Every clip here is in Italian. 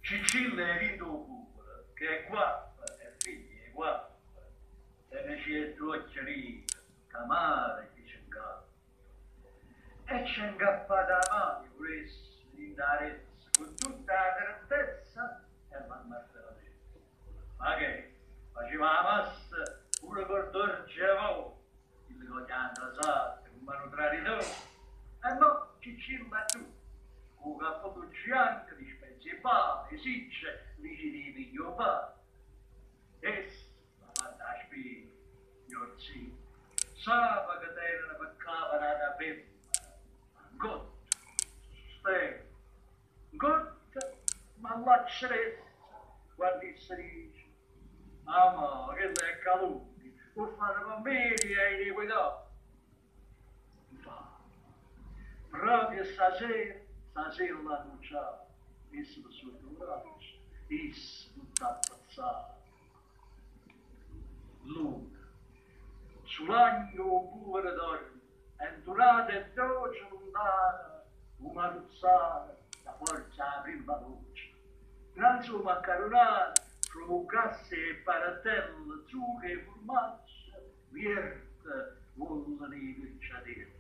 Cicilla è vinto pure, che è qua, è figli, è qua. Se ne c'è due occhiali, camare che c'è in capo. E c'è incappata la mano, questo, in darezza, con tutta la grandezza, e mamma se la detto. Ma che? Faceva la massa pure per dorgevo, il cogliando sa, un mano traditore. E no, Cicilla tu, con un cappotto gigante di spezzi e pane, sicce, dici di piglio pane. E la fatta a spina, mio zio, sapa che tenere per cavare da femmina, gotta, stella, gotta, ma l'accerezza, quando si dice, ma che è calunni, può fare bambini e iniquità. Proprio stasera l'annunciava, isso da sua coragem, isso tutta passata. Luna, sull'angolo pure dorme, entrata e dolce lontana, una ruzzana, la forza la prima luce. Gran su maccaronata, frugasse e paratelle, zucche e formaggio, vierte, volle di picciatelle.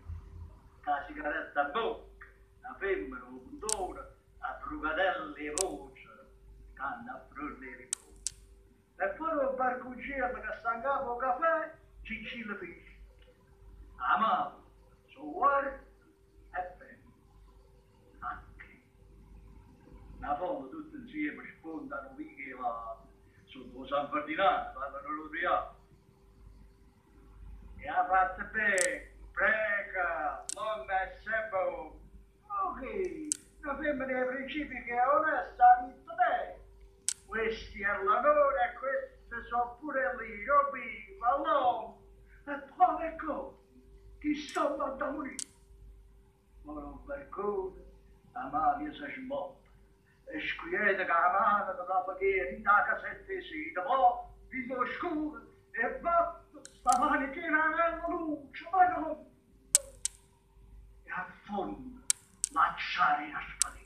La sigaretta a bocca, la femmina, un puntone, a frugatelle e voce, canna a frulle e riposo. E poi un barcucciello che sta in capo caffè, Cicilla finisce. Amavo, su guarda e bene. Anche. Una folla tutti insieme spuntano vighe là, sotto San Ferdinando, vanno l'Udriano. E ha fatto bene, prega, donna e sebo. Ok, una femmina dei principi che è onesta, ha detto te. Questi è l'amore e queste sono pure lì, robi, balloni. E poi ecco, chi sto da morire? Ora un balcone, la mafia si smotta. E scrivete che la mano da la paghiera in una casetta di sita, poi vivo scuro e batto sta manichina nella luce, ma non. E affonda l'acciaria spadina.